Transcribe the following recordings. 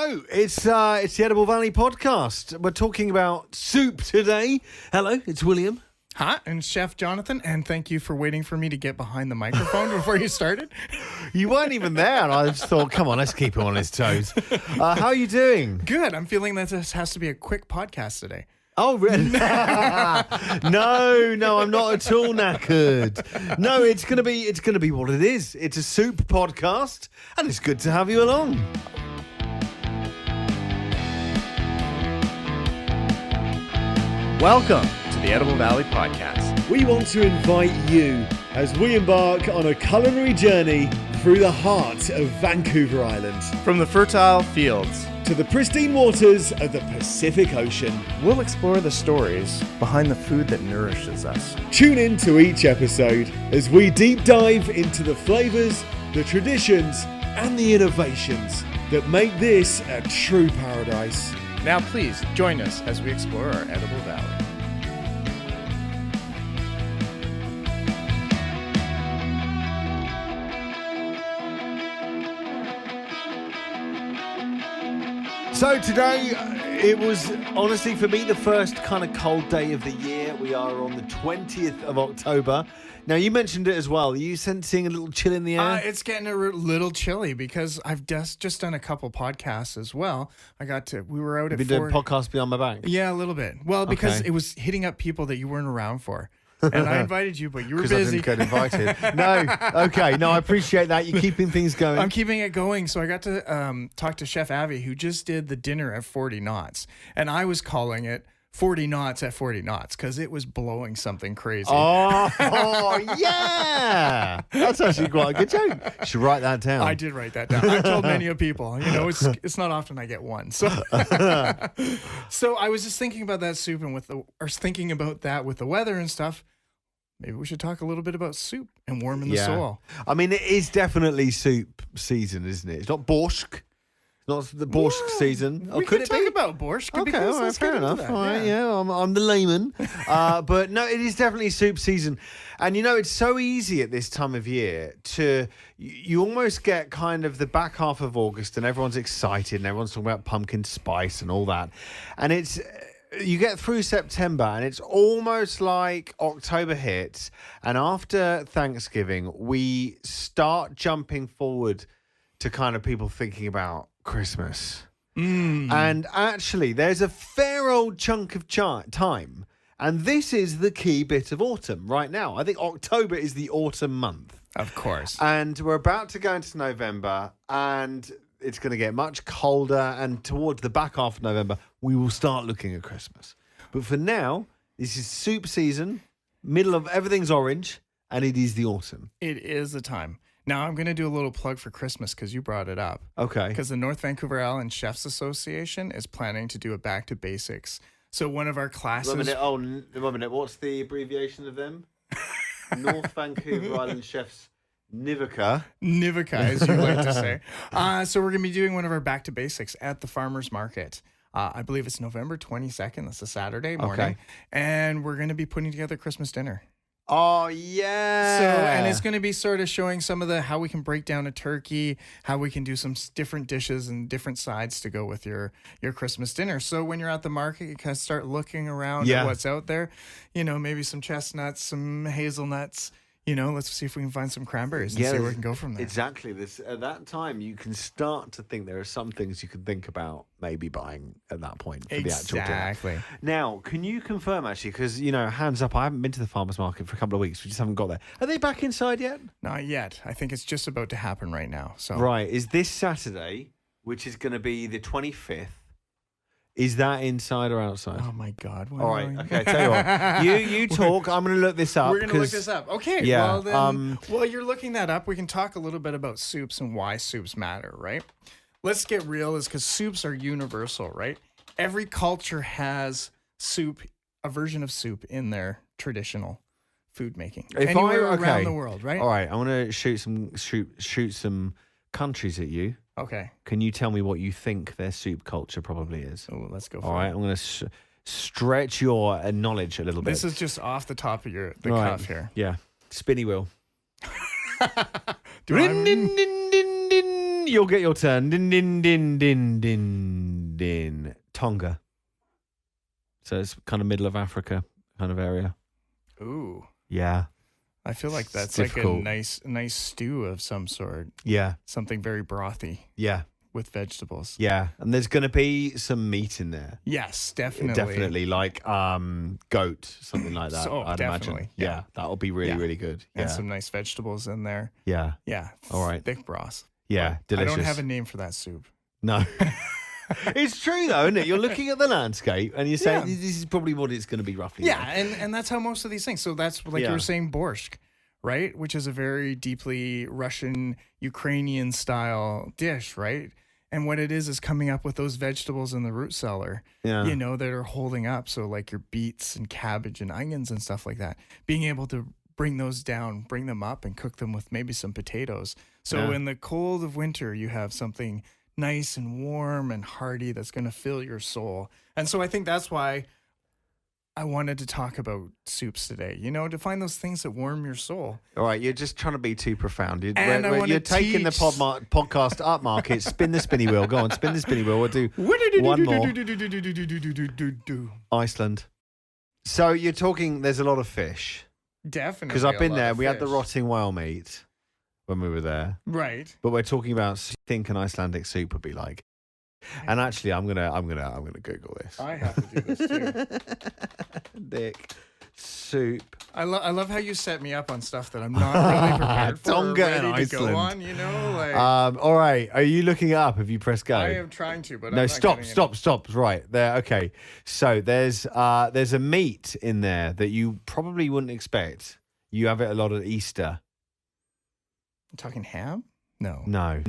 Hello, it's the Edible Valley podcast. We're talking about soup today. Hello, it's William. Hi, and Chef Jonathan, and thank you for waiting for me to get behind the microphone before you started. You weren't even there, and I just thought, come on, let's keep him on his toes. How are you doing? Good. I'm feeling that this has to be a quick podcast today. Oh, really? No, I'm not at all knackered. No, it's gonna be what it is. It's a soup podcast, and it's good to have you along. Welcome to the Edible Valley Podcast. We want to invite you as we embark on a culinary journey through the heart of Vancouver Island From the fertile fields, to the pristine waters of the Pacific Ocean. we'll explore the stories behind the food that nourishes us. Tune in to each episode as we deep dive into the flavors, the traditions, and the innovations that make this a true paradise. Now please join us as we explore our Edible Valley. So today, it was honestly for me the first kind of cold day of the year. We are on the 20th of October. Now, you mentioned it as well. Are you sensing a little chill in the air? It's getting a little chilly because I've just done a couple podcasts as well. We were out You've at been doing podcasts behind my back? Yeah, a little bit. Well, because Okay. it was hitting up people that you weren't around for. And I invited you, but you were Because I busy. didn't get invited. No, okay. No, I appreciate that. You're keeping things going. I'm keeping it going. So I got to talk to Chef Avi, who just did the dinner at 40 knots. And I was calling it 40 knots at 40 knots because it was blowing something crazy. Oh, yeah. That's actually quite a good joke. You should write that down. I did write that down. I've told many of people. You know, it's not often I get one. So, so I was just thinking about that soup and thinking about that with the weather and stuff. Maybe we should talk a little bit about soup and warming the soul. I mean, it is definitely soup season, isn't it? It's not borscht. Not the borscht season. We could talk about borscht. Okay, all right, fair enough. All right, yeah, I'm the layman. But no, it is definitely soup season. And you know, it's so easy at this time of year you almost get kind of the back half of August and everyone's excited and everyone's talking about pumpkin spice and all that. And you get through September and it's almost like October hits. And after Thanksgiving, we start jumping forward to kind of people thinking about Christmas. And actually, there's a fair old chunk of time. And this is the key bit of autumn right now. I think October is the autumn month. Of course. And we're about to go into November and it's going to get much colder. And towards the back half of November, we will start looking at Christmas. But for now, this is soup season, middle of everything's orange, and it is the autumn. It is the time. Now, I'm going to do a little plug for Christmas because you brought it up. Okay. Because the North Vancouver Island Chefs Association is planning to do a back to basics. So one of our classes... One minute. What's the abbreviation of them? North Vancouver Island Chefs NVICA. NVICA, as you like to say. So we're going to be doing one of our back to basics at the farmer's market. I believe it's November 22nd. That's a Saturday morning. Okay. And we're going to be putting together Christmas dinner. Oh, yeah. So, and it's going to be sort of showing some of how we can break down a turkey, how we can do some different dishes and different sides to go with your Christmas dinner. So when you're at the market, you kind of start looking around at what's out there. You know, maybe some chestnuts, some hazelnuts. You know, let's see if we can find some cranberries and see where we can go from there. Exactly. At that time, you can start to think there are some things you can think about maybe buying at that point for the actual dinner. Exactly. Now, can you confirm, actually, because, you know, hands up, I haven't been to the farmer's market for a couple of weeks. We just haven't got there. Are they back inside yet? Not yet. I think it's just about to happen right now. So right. Is this Saturday, which is going to be the 25th, is that inside or outside? Oh, my God. All right. Okay, tell you what. You talk. I'm going to look this up. We're going to look this up. Okay. Yeah. Well, then, while you're looking that up, we can talk a little bit about soups and why soups matter, right? Let's get real, is because soups are universal, right? Every culture has soup, a version of soup in their traditional food making. Anywhere around the world, right? All right. I want to shoot some countries at you. Okay. Can you tell me what you think their soup culture probably is? Oh, let's go for it. All right. I'm going to stretch your knowledge a little bit. This is just off the top of the cuff here. Yeah. Spinny wheel. You'll get your turn. Din, din, din, din, din, din. Tonga. So it's kind of middle of Africa kind of area. Ooh. Yeah. I feel like that's It's like difficult. a nice stew of some sort. Yeah. Something very brothy Yeah. with vegetables. Yeah. And there's going to be some meat in there. Yes, definitely. Definitely, like goat, something like that. So, I'd definitely, imagine. yeah. Yeah, that'll be really, Yeah. really good. Yeah, And some nice vegetables in there. yeah, Yeah. All right. Thick broth. yeah. But Delicious. I don't have a name for that soup. No. It's true though, isn't it? You're looking at the landscape and you're saying Yeah. this is probably what it's going to be roughly. Yeah, like. and that's how most of these things. So that's like you Yeah. were saying, borscht, right? Which is a very deeply Russian, Ukrainian style dish, right? And what it is coming up with those vegetables in the root cellar, Yeah. you know, that are holding up. So like your beets and cabbage and onions and stuff like that, being able to bring those down, bring them up and cook them with maybe some potatoes. So Yeah. in the cold of winter, you have something nice and warm and hearty that's going to fill your soul. And so I think that's why I wanted to talk about soups today, you know, to find those things that warm your soul. All right, you're just trying to be too profound. And I wanna you're taking the teach- podcast up market. Spin the spinny wheel. Go on, spin the spinny wheel. We'll do one more. Iceland. So you're talking. There's a lot of fish Definitely. because I've been a lot there. of We had the fish. rotting whale meat when we were there. Right. But we're talking about what you think an Icelandic soup would be like. And actually, I'm gonna Google this. I have to do this too. Dick soup. I love how you set me up on stuff that I'm not really prepared for or Tonga and ready to Iceland. go on, you know? Like, All right. Are you looking it up? Have you pressed go? I am trying to, but No, I'm not stop. getting it. Right there. Okay. So there's a meat in there that you probably wouldn't expect. You have it a lot at Easter. I'm talking ham? No. No.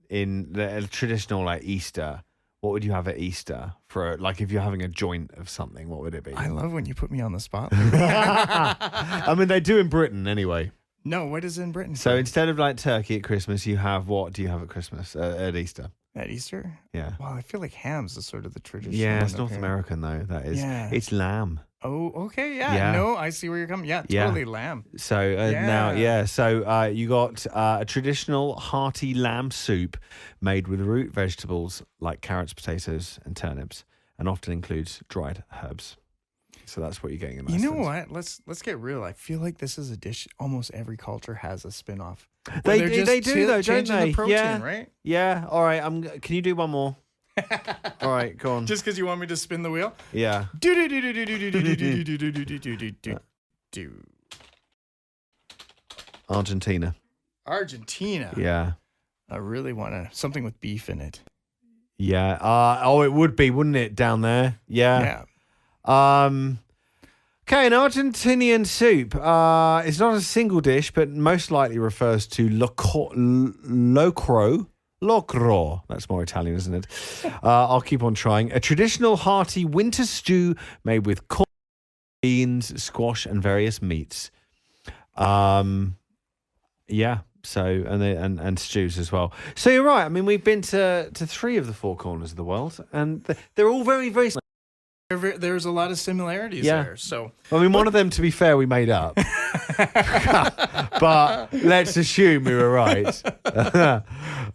In the traditional like Easter, what would you have at Easter for like if you're having a joint of something? What would it be? I love when you put me on the spot. I mean, they do in Britain anyway. No, what is in Britain? So instead of like turkey at Christmas, you have what do you have at Christmas at Easter? At Easter? Yeah. Well, I feel like ham's is sort of the tradition. Yeah, it's one up North here. American though. That is. Yeah. It's lamb. Oh, okay, yeah. Yeah. No, I see where you're coming. Yeah, Yeah. totally lamb. So now, Yeah. So you got a traditional hearty lamb soup made with root vegetables like carrots, potatoes, and turnips, and often includes dried herbs. So that's what you're getting in You know Iceland. what? Let's get real. I feel like this is a dish almost every culture has a spin-off. They Where they're do, just they do though, don't changing they? the protein, Yeah. right? Yeah. All right. Can you do one more? All right. Go on. Just because you want me to spin the wheel? Yeah. Do. Argentina. Argentina. Yeah. I really want something with beef in it. Yeah. It would be, wouldn't it, down there? Yeah. Okay, an Argentinian soup. It's not a single dish, but most likely refers to locro. That's more Italian, isn't it? I'll keep on trying. A traditional hearty winter stew made with corn, beans, squash, and various meats. Yeah. So and stews as well. So you're right. I mean, we've been to 3 of the 4 corners of the world, and they're all very, very. There's a lot of similarities Yeah. there. So I mean, one of them, to be fair, we made up. But let's assume we were right.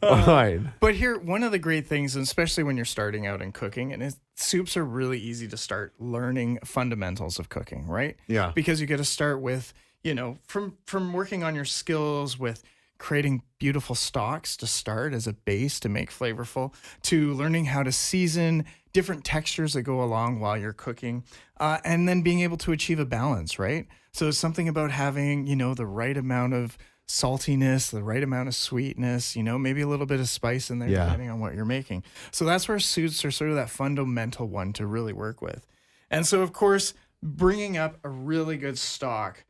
Right. But here, one of the great things, and especially when you're starting out in cooking, and soups are really easy to start learning fundamentals of cooking, right? Yeah. Because you got to start with, you know, from working on your skills with creating beautiful stocks to start as a base to make flavorful, to learning how to season different textures that go along while you're cooking, and then being able to achieve a balance, right? So it's something about having, you know, the right amount of saltiness, the right amount of sweetness, you know, maybe a little bit of spice in there, Yeah. depending on what you're making. So that's where soups are sort of that fundamental one to really work with. And so, of course, bringing up a really good stock,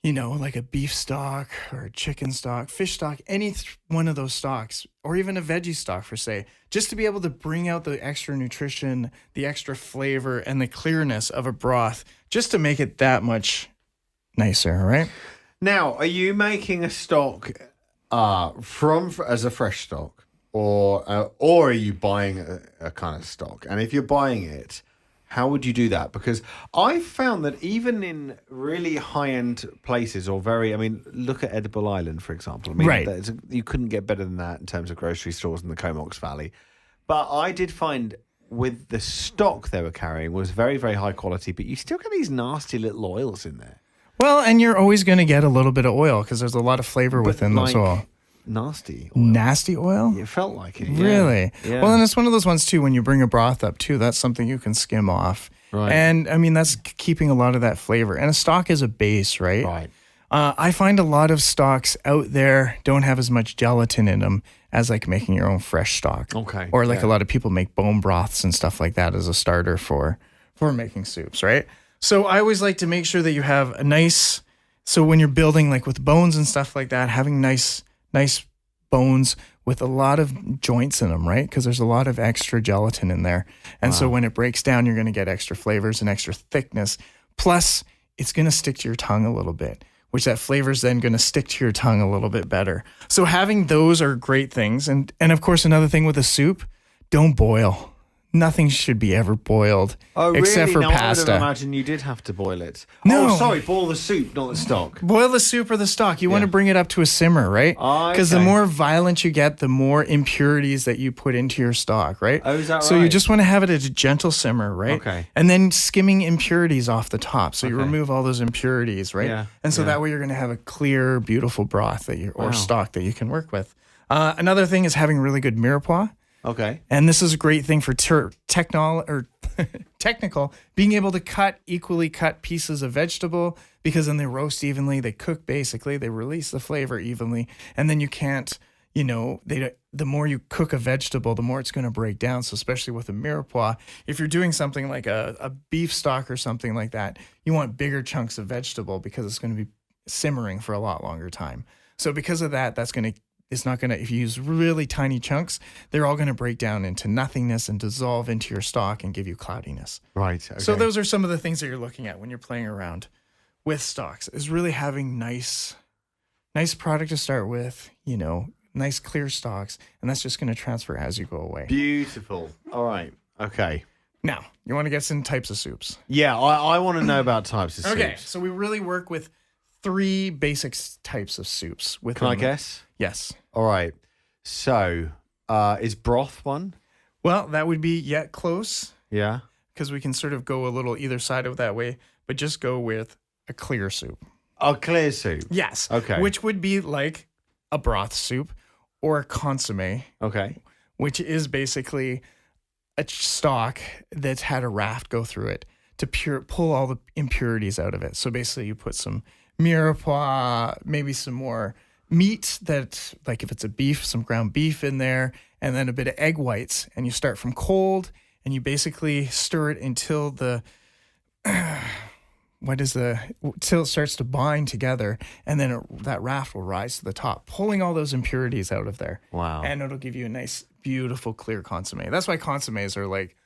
you know, like a beef stock or a chicken stock, fish stock, any one of those stocks, or even a veggie stock for say, just to be able to bring out the extra nutrition, the extra flavor, and the clearness of a broth, just to make it that much nicer, right? Now, are you making a stock as a fresh stock, or are you buying a kind of stock? And if you're buying it, How would you do that? Because I found that even in really high-end places or look at Edible Island, for example. I mean, Right. You couldn't get better than that in terms of grocery stores in the Comox Valley. But I did find with the stock they were carrying was very, very high quality, but you still get these nasty little oils in there. Well, and you're always going to get a little bit of oil because there's a lot of flavor within those oil. Nasty oil. Nasty oil? It felt like it. Yeah. Really? Yeah. Well, and it's one of those ones too, when you bring a broth up too, that's something you can skim off. Right. And I mean, that's keeping a lot of that flavor. And a stock is a base, right? Right. I find a lot of stocks out there don't have as much gelatin in them as like making your own fresh stock. Okay. Or like a lot of people make bone broths and stuff like that as a starter for making soups, right? So I always like to make sure that you have a nice, so when you're building like with bones and stuff like that, having nice bones with a lot of joints in them, right? Because there's a lot of extra gelatin in there. And so when it breaks down, you're going to get extra flavors and extra thickness. Plus, it's going to stick to your tongue a little bit, which that flavor is then going to stick to your tongue a little bit better. So having those are great things. And of course, another thing with a soup, don't boil. Nothing should be ever boiled except for pasta. I would imagine you did have to boil it. No. Oh, sorry, boil the soup, not the stock. Boil the soup or the stock. You want to bring it up to a simmer, right? Because the more violent you get, the more impurities that you put into your stock, right? Oh, is that right? So you just want to have it at a gentle simmer, right? Okay. And then skimming impurities off the top. So you remove all those impurities, right? Yeah. And so that way you're going to have a clear, beautiful broth or stock that you can work with. Another thing is having really good mirepoix. Okay. And this is a great thing for technical, being able to equally cut pieces of vegetable, because then they roast evenly, they cook basically, they release the flavor evenly, and then you can't, the more you cook a vegetable, the more it's going to break down. So especially with a mirepoix, if you're doing something like a beef stock or something like that, you want bigger chunks of vegetable because it's going to be simmering for a lot longer time. So because of that, it's not going to, if you use really tiny chunks, they're all going to break down into nothingness and dissolve into your stock and give you cloudiness. Right. Okay. So those are some of the things that you're looking at when you're playing around with stocks, is really having nice product to start with, nice clear stocks. And that's just going to transfer as you go away. Beautiful. All right. Okay. Now, you want to get some types of soups. Yeah, I want to know about types of soups. Okay. So we really work with 3 basic types of soups. Can I guess? Yes. All right. So, is broth one? Well, that would be yet close. Yeah. Because we can sort of go a little either side of that way, but just go with a clear soup. A clear soup? Yes. Okay. Which would be like a broth soup or a consommé. Okay. Which is basically a stock that's had a raft go through it to pull all the impurities out of it. So basically you put some mirepoix, maybe some more meat, that, like if it's a beef, some ground beef in there, and then a bit of egg whites. And you start from cold and you basically stir it until till it starts to bind together, and then that raft will rise to the top, pulling all those impurities out of there. Wow. And it'll give you a nice, beautiful, clear consommé. That's why consommes are like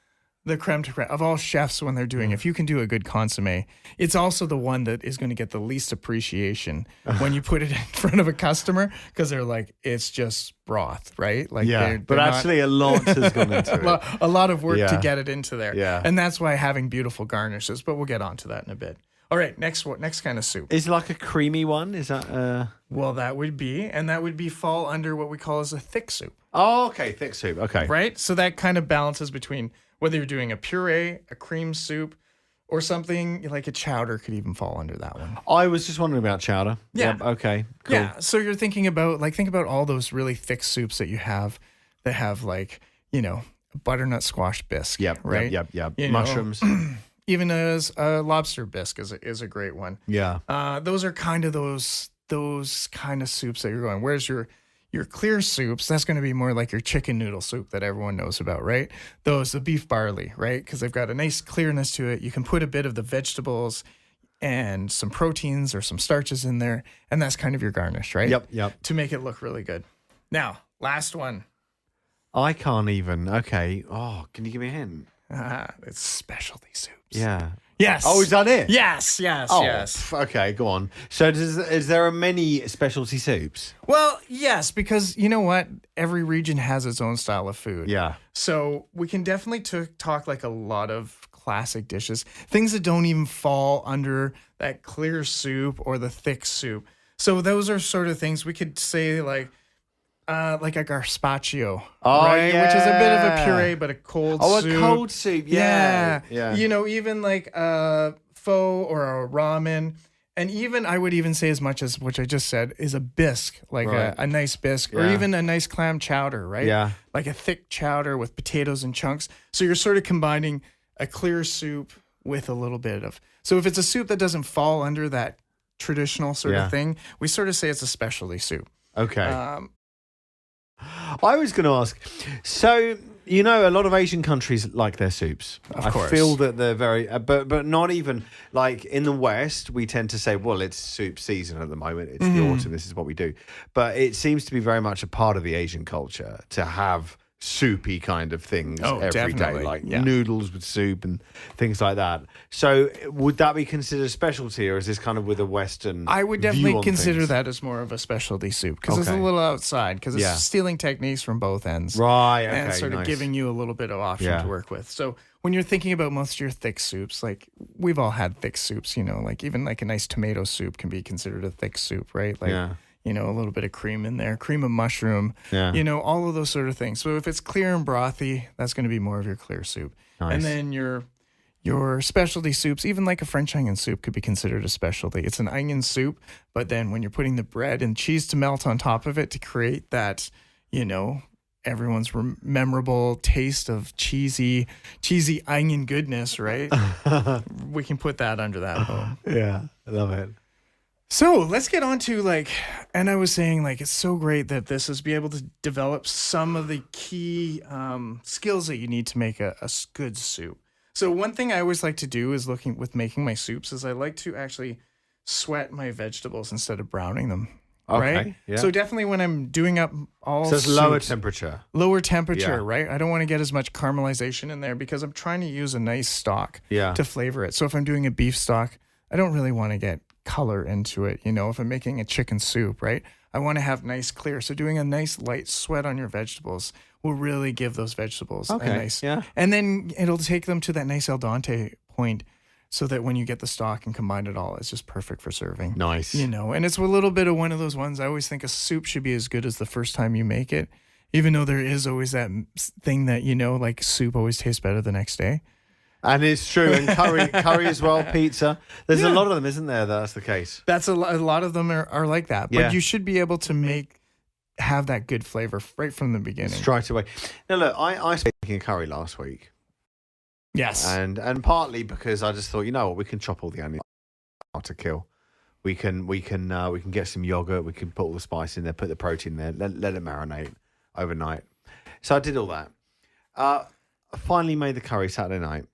the creme de creme of all chefs when they're doing. If you can do a good consommé, it's also the one that is going to get the least appreciation when you put it in front of a customer, because they're like, it's just broth, right? Like, yeah, but actually a lot has gone into it. A lot of work to get it into there. Yeah. And that's why having beautiful garnishes, but we'll get onto that in a bit. All right, next kind of soup. Is like a creamy one? Is that Well, that would fall under what we call as a thick soup. Oh, okay, thick soup. Okay. Right? So that kind of balances between whether you're doing a puree, a cream soup, or something like a chowder could even fall under that one. I was just wondering about chowder. Yeah. Yep, okay. Cool. Yeah. So you're thinking about, think about all those really thick soups that you have that have butternut squash bisque. Yep. Right. Yep. Mushrooms. Even as a lobster bisque is a great one. Yeah. Those are kind of those kind of soups that you're going. Whereas your clear soups, that's going to be more like your chicken noodle soup that everyone knows about, right? The beef barley, right? Because they've got a nice clearness to it. You can put a bit of the vegetables and some proteins or some starches in there, and that's kind of your garnish, right? Yep. To make it look really good. Now, last one. I can't even. Okay. Oh, can you give me a hint? It's specialty soups. Yeah. Yes. Oh, is that it? Yes. Okay, go on. So is there many specialty soups? Well, yes, because you know what? Every region has its own style of food. Yeah. So we can definitely talk like a lot of classic dishes, things that don't even fall under that clear soup or the thick soup. So those are sort of things we could say like a gazpacho, right? Yeah. Which is a bit of a puree, but a cold soup. Oh, a cold soup. Yeah. You know, even like a pho or a ramen. And even, I would even say as much as, which I just said, is a bisque, like a nice bisque, or even a nice clam chowder, right? Yeah. Like a thick chowder with potatoes and chunks. So you're sort of combining a clear soup with a little bit of, so if it's a soup that doesn't fall under that traditional sort of thing, we sort of say it's a specialty soup. Okay. I was going to ask, so, you know, a lot of Asian countries like their soups. Of course. I feel that they're very, but not even, like in the West, we tend to say, well, it's soup season at the moment. It's the autumn. This is what we do. But it seems to be very much a part of the Asian culture to have soupy kind of things every day, like noodles with soup and things like that. So would that be considered a specialty, or is this kind of with a Western I would view definitely on consider things? that as more of a specialty soup, because it's a little outside, because it's stealing techniques from both ends. Right, okay, and sort of giving you a little bit of option to work with. So when you're thinking about most of your thick soups, like we've all had thick soups, you know, like even like a nice tomato soup can be considered a thick soup, right? Like, you know, a little bit of cream in there, cream of mushroom, you know, all of those sort of things. So if it's clear and brothy, that's going to be more of your clear soup. Nice. And then your specialty soups, even like a French onion soup could be considered a specialty. It's an onion soup, but then when you're putting the bread and cheese to melt on top of it to create that, you know, everyone's memorable taste of cheesy onion goodness, right? We can put that under that bow. Yeah, I love it. So let's get on to like, and I was saying like, it's so great that this is be able to develop some of the key skills that you need to make a good soup. So one thing I always like to do is making my soups is I like to actually sweat my vegetables instead of browning them. Okay, right? yeah. So definitely when I'm doing up all So it's soups, lower temperature. Right? I don't want to get as much caramelization in there because I'm trying to use a nice stock to flavor it. So if I'm doing a beef stock, I don't really want to get color into it. You know, if I'm making a chicken soup, right? I want to have nice clear. So doing a nice light sweat on your vegetables will really give those vegetables a nice. Yeah. And then it'll take them to that nice al dente point so that when you get the stock and combine it all, it's just perfect for serving. Nice. You know, and it's a little bit of one of those ones. I always think a soup should be as good as the first time you make it, even though there is always that thing that, you know, like soup always tastes better the next day. And it's true. And curry as well, pizza. There's a lot of them, isn't there? That's the case. That's a lot of them are like that. But you should be able to have that good flavor right from the beginning. Straight away. Now, look, I was making a curry last week. Yes. And partly because I just thought, you know what, we can chop all the onions to kill. We can get some yogurt. We can put all the spice in there, put the protein there, let it marinate overnight. So I did all that. I finally made the curry Saturday night.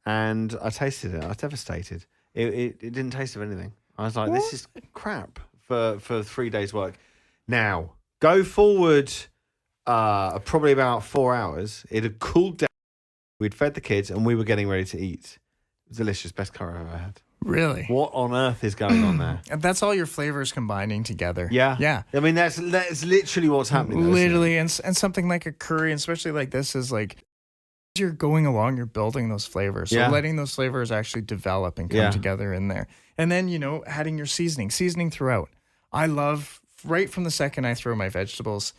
And I tasted it. I was devastated. It didn't taste of anything. I was like, this is crap for 3 days' work. Now, go forward probably about 4 hours. It had cooled down. We'd fed the kids and we were getting ready to eat. It was delicious. Best curry I've ever had. Really? What on earth is going on there? And that's all your flavors combining together. Yeah. Yeah. I mean, that's literally what's happening. Literally. And something like a curry, especially like this, is like, you're going along, you're building those flavors. So letting those flavors actually develop and come together in there. And then, you know, adding your seasoning throughout. I love, right from the second I throw my vegetables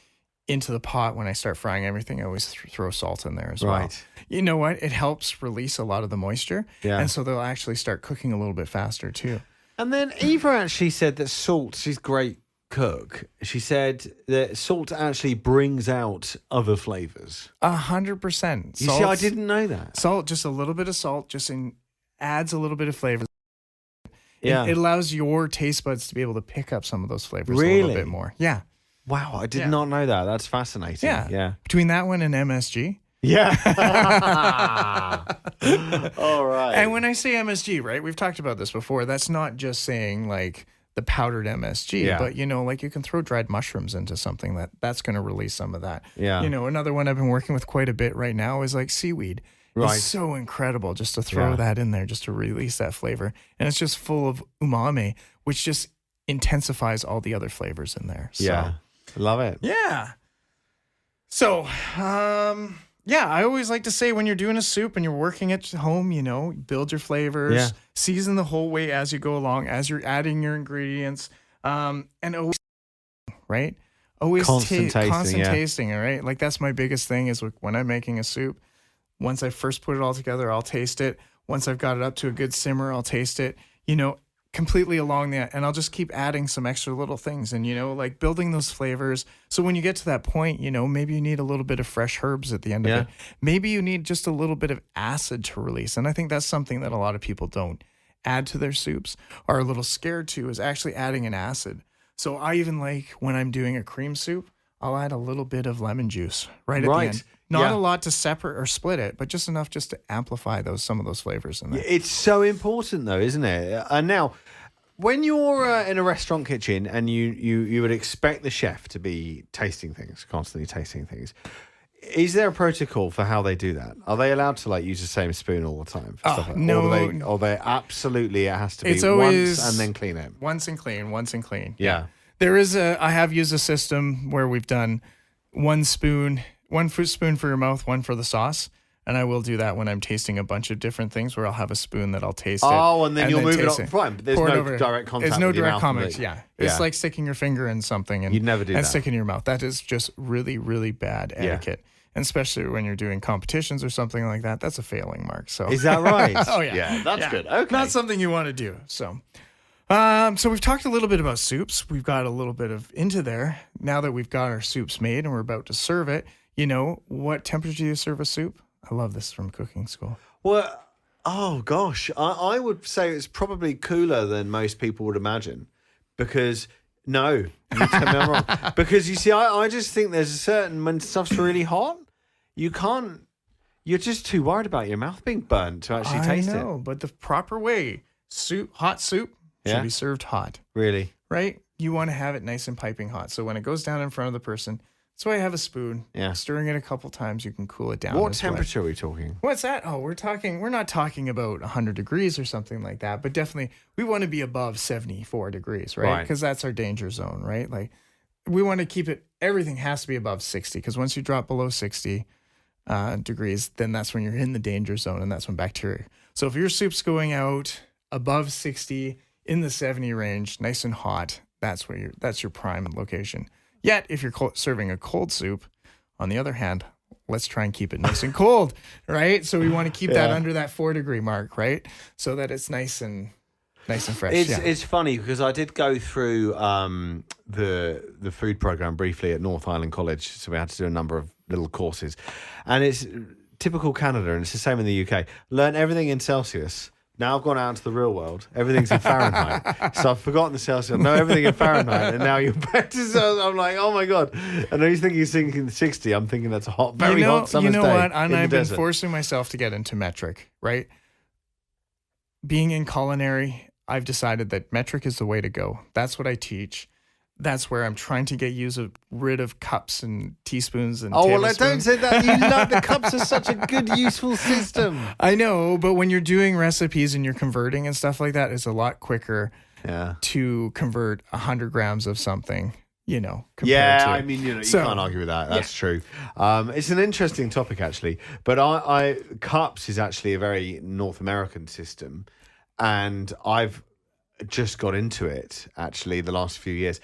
into the pot when I start frying everything, I always throw salt in there as well. You know what? It helps release a lot of the moisture. Yeah. And so they'll actually start cooking a little bit faster too. And then Eva actually said that salt, she's great cook. She said that salt actually brings out other flavors. 100%. You see, I didn't know that. Salt, just a little bit of salt, adds a little bit of flavor. Yeah. It allows your taste buds to be able to pick up some of those flavors a little bit more. Yeah. Wow, I did not know that. That's fascinating. Yeah. Between that one and MSG. Yeah. All right. And when I say MSG, right, we've talked about this before. That's not just saying like the powdered MSG, but you know, like you can throw dried mushrooms into something that's going to release some of that. Yeah. You know, another one I've been working with quite a bit right now is like seaweed. Right. It's so incredible just to throw that in there, just to release that flavor. And it's just full of umami, which just intensifies all the other flavors in there. So, love it. Yeah. So, Yeah, I always like to say when you're doing a soup and you're working at home, build your flavors, season the whole way as you go along, as you're adding your ingredients, and always, right? Always Constant tasting, all right? Like that's my biggest thing is when I'm making a soup, once I first put it all together, I'll taste it. Once I've got it up to a good simmer, I'll taste it, completely along that. And I'll just keep adding some extra little things and, like building those flavors. So when you get to that point, maybe you need a little bit of fresh herbs at the end of it. Maybe you need just a little bit of acid to release. And I think that's something that a lot of people don't add to their soups, are a little scared to, is actually adding an acid. So I even like when I'm doing a cream soup, I'll add a little bit of lemon juice right at the end. Not a lot to separate or split it, but just enough just to amplify some of those flavors in there. It's so important, though, isn't it? And now, when you're in a restaurant kitchen and you would expect the chef to be constantly tasting things, is there a protocol for how they do that? Are they allowed to use the same spoon all the time? For stuff like no. Or they absolutely, it has to be it's always once and then clean it. Once and clean. Yeah. I have used a system where we've done one spoon for your mouth, one for the sauce. And I will do that when I'm tasting a bunch of different things where I'll have a spoon that I'll taste it. Oh, and then you'll move it on. Fine, but there's no direct contact. There's no with your direct mouth contact, It's like sticking your finger in something and, you'd never do and that. stick it in your mouth. That is just really, really bad etiquette. And especially when you're doing competitions or something like that, that's a failing mark. So is that right? Oh, yeah. Yeah, that's good. Okay. Not something you want to do. So we've talked a little bit about soups. We've got a little bit of into there. Now that we've got our soups made and we're about to serve it, what temperature do you serve a soup? I love this from cooking school. Well, oh gosh, I would say it's probably cooler than most people would imagine, because you tell me I'm wrong. Because you see, I just think there's a certain, when stuff's really hot, you're just too worried about your mouth being burnt to actually taste it. I know, but the proper way, hot soup should be served hot. Really? Right? You want to have it nice and piping hot. So when it goes down in front of the person, that's why I have a spoon. Yeah. Stirring it a couple times, you can cool it down. What temperature are we talking? What's that? Oh, we're not talking about 100 degrees or something like that, but definitely we want to be above 74 degrees, right? Because that's our danger zone, right? Like we want to keep it, everything has to be above 60, because once you drop below 60 degrees, then that's when you're in the danger zone, and that's when bacteria. So if your soup's going out above 60, in the 70 range, nice and hot, that's your prime location. Yet, if you're serving a cold soup, on the other hand, let's try and keep it nice and cold, right? So we want to keep that under that 4-degree mark, right? So that it's nice and fresh. It's funny because I did go through the food program briefly at North Island College, so we had to do a number of little courses, and it's typical Canada, and it's the same in the UK. Learn everything in Celsius. Now I've gone out into the real world. Everything's in Fahrenheit. So I've forgotten the Celsius. I know everything in Fahrenheit. And now you're back to Celsius. I'm like, oh my God. And he's thinking 60. I'm thinking that's a hot, very hot summer's day. You know what? And I've been forcing myself to get into metric, right? Being in culinary, I've decided that metric is the way to go. That's what I teach. That's where I'm trying to get rid of cups and teaspoons and tablespoons. Well, don't say that. You love the cups are such a good, useful system. I know, but when you're doing recipes and you're converting and stuff like that, it's a lot quicker to convert 100 grams of something, I mean, you can't argue with that. That's true. It's an interesting topic, actually. But cups is actually a very North American system. And I've just got into it, actually, the last few years.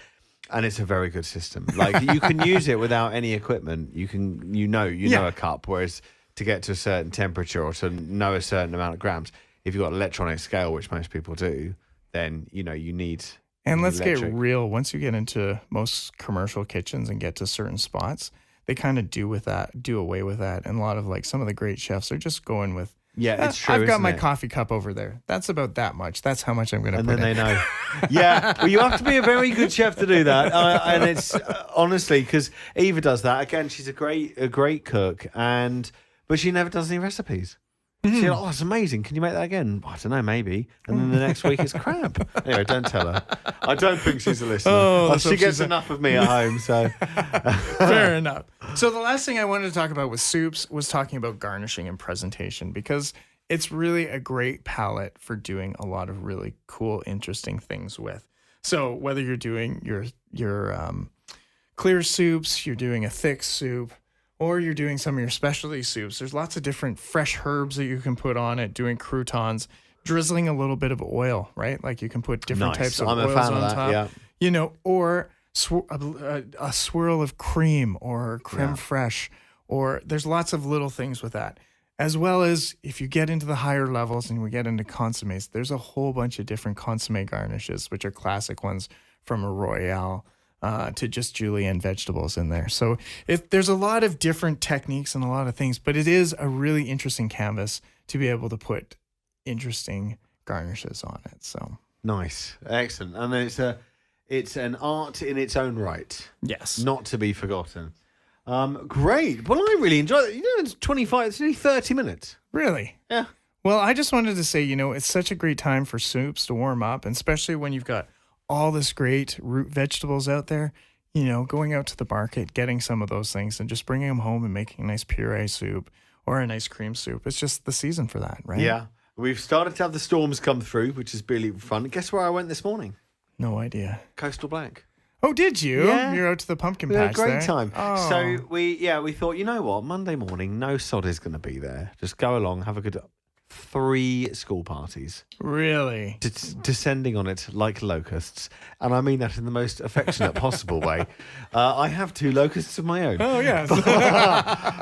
And it's a very good system. Like you can use it without any equipment. You can, know a cup. Whereas to get to a certain temperature or to know a certain amount of grams, if you've got an electronic scale, which most people do, then you need. And let's get real. Once you get into most commercial kitchens and get to certain spots, they kind of do away with that. And a lot of some of the great chefs are just going with. Yeah, it's true. I've got my coffee cup over there. That's about that much. That's how much I'm going to put in. And then they know. Yeah. Well, you have to be a very good chef to do that. And it's honestly, because Eva does that. Again, she's a great cook, but she never does any recipes. She's like, oh, it's amazing. Can you make that again? I don't know, maybe. And then the next week it's crap. Anyway, don't tell her. I don't think she's a listener. She gets enough of me at home, so. Fair enough. So the last thing I wanted to talk about with soups was talking about garnishing and presentation, because it's really a great palette for doing a lot of really cool, interesting things with. So whether you're doing your clear soups, you're doing a thick soup, or you're doing some of your specialty soups, there's lots of different fresh herbs that you can put on it, doing croutons, drizzling a little bit of oil, right? Like you can put different types of I'm oils a fan on of that, top, yeah. you know, or a swirl of cream or creme fraiche, or there's lots of little things with that. As well as if you get into the higher levels and we get into consommes, there's a whole bunch of different consomme garnishes, which are classic ones from a Royale to just julienne vegetables in there. So there's a lot of different techniques and a lot of things, but it is a really interesting canvas to be able to put interesting garnishes on it. So nice, excellent, and it's an art in its own right. Yes, not to be forgotten. Great. Well, I really enjoyed it. You know, it's 25, it's only 30 minutes. Really? Yeah. Well, I just wanted to say, you know, it's such a great time for soups to warm up, and especially when you've got all this great root vegetables out there, you know, going out to the market, getting some of those things and just bringing them home and making a nice puree soup or a nice cream soup. It's just the season for that, right? Yeah. We've started to have the storms come through, which is really fun. Guess where I went this morning? No idea. Coastal Black. Oh, did you? Yeah. You're out to the pumpkin We had a patch great there? time. Oh. So we thought, you know what? Monday morning, no sod is going to be there. Just go along, have a good 3 school parties. Really? Descending on it like locusts. And I mean that in the most affectionate possible way. I have 2 locusts of my own. Oh, yes.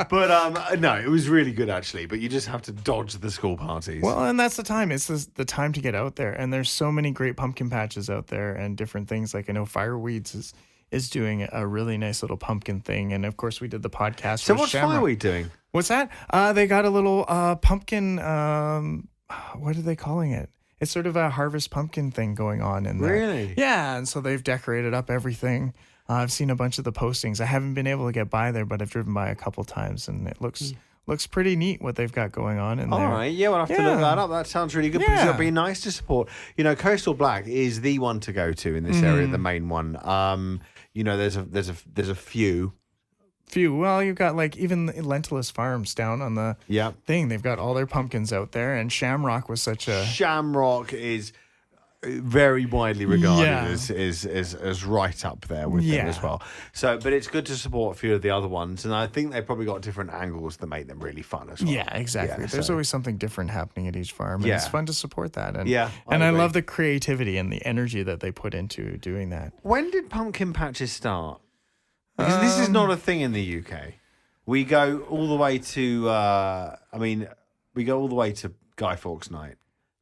But no, it was really good actually. But you just have to dodge the school parties. Well, and that's the time. It's the time to get out there. And there's so many great pumpkin patches out there and different things. Like I know Fireweeds is doing a really nice little pumpkin thing. And of course, we did the podcast. So for what's Shamrock. Fireweed doing? What's that? They got a little pumpkin. What are they calling it? It's sort of a harvest pumpkin thing going on in there. Really? Yeah. And so they've decorated up everything. I've seen a bunch of the postings. I haven't been able to get by there, but I've driven by a couple times, and it looks pretty neat what they've got going on in there. All right, yeah, we'll have to look that up. That sounds really good because it'll be nice to support. You know, Coastal Black is the one to go to in this area, the main one. You know, there's a few. Well, you've got like even the Lentilus Farms down on the thing. They've got all their pumpkins out there, and Shamrock was such a Shamrock is very widely regarded as right up there with them as well. So, but it's good to support a few of the other ones, and I think they've probably got different angles that make them really fun as well. Yeah, exactly. Yeah, There's always something different happening at each farm, and it's fun to support that. And I love the creativity and the energy that they put into doing that. When did pumpkin patches start? Because this is not a thing in the UK. We go all the way to, we go all the way to Guy Fawkes Night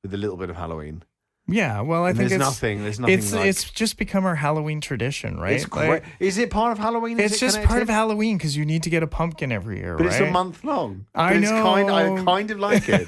with a little bit of Halloween. Yeah, well, I think there's nothing. It's just become our Halloween tradition, right? It's great. Is it part of Halloween? It's just part of Halloween because you need to get a pumpkin every year, but right? It's a month long. I know. I kind of like it.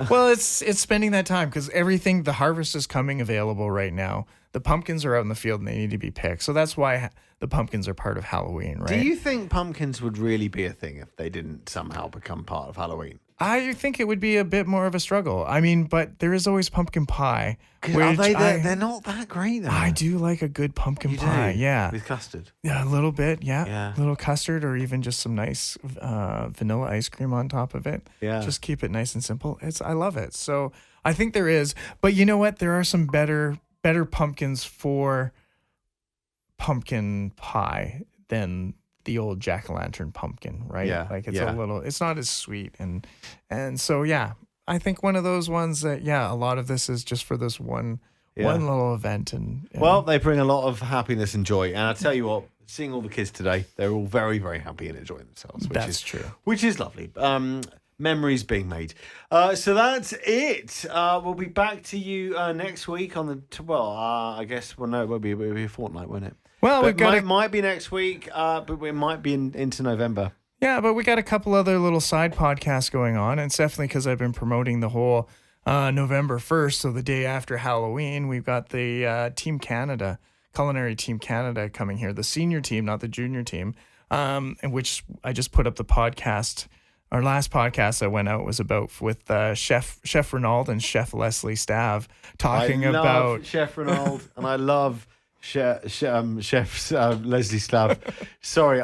Well, it's spending that time because the harvest is coming available right now. The pumpkins are out in the field and they need to be picked. So that's why the pumpkins are part of Halloween, right? Do you think pumpkins would really be a thing if they didn't somehow become part of Halloween? I think it would be a bit more of a struggle. I mean, but there is always pumpkin pie. They're not that great, though. I do like a good pumpkin pie, yeah. With custard. Yeah, a little bit, yeah. A little custard or even just some nice vanilla ice cream on top of it. Yeah. Just keep it nice and simple. I love it. So I think there is. But you know what? There are some better pumpkins for pumpkin pie than the old jack-o'-lantern pumpkin, right? Yeah. Like it's not as sweet. And so, yeah, I think one of those ones that, a lot of this is just for this one little event. And well, they bring a lot of happiness and joy. And I tell you what, seeing all the kids today, they're all very, very happy and enjoying themselves. That's true. Which is lovely. Memories being made. So that's it. We'll be back to you next week on the, I guess, it will be a fortnight, won't it? Well, it might be next week, but it might be into November. Yeah, but we got a couple other little side podcasts going on, and it's definitely because I've been promoting the whole November 1st, so the day after Halloween, we've got the Team Canada, Culinary Team Canada coming here, the senior team, not the junior team, in which I just put up the podcast. Our last podcast that went out was about with Chef Renaud and Chef Leslie Stav talking about Chef Renaud, and I love Chef Leslie Stav. Sorry,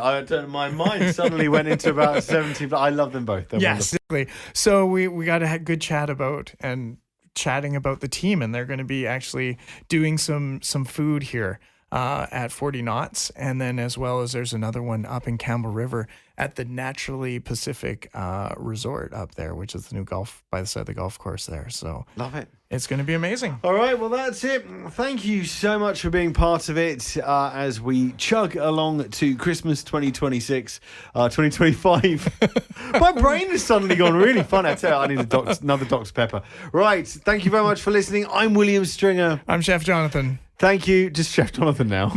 my mind suddenly went into about 70, but I love them both. They're exactly. So we got a good chat about and chatting about the team, and they're going to be actually doing some food here at 40 knots. And then as well as there's another one up in Campbell River at the Naturally Pacific Resort up there, which is the new golf by the side of the golf course there. So love it. It's going to be amazing. All right, well, that's it. Thank you so much for being part of it as we chug along to Christmas 2026, 2025. My brain has suddenly gone really fun. I tell you, I need another Dr. Pepper. Right, thank you very much for listening. I'm William Stringer. I'm Chef Jonathan. Thank you. Just Chef Jonathan now.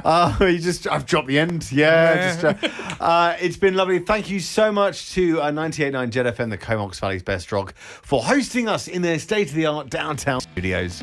I've dropped the end. It's been lovely. Thank you so much to 98.9 Jet FM, the Comox Valley's best rock, for hosting us in their state-of-the-art downtown studios.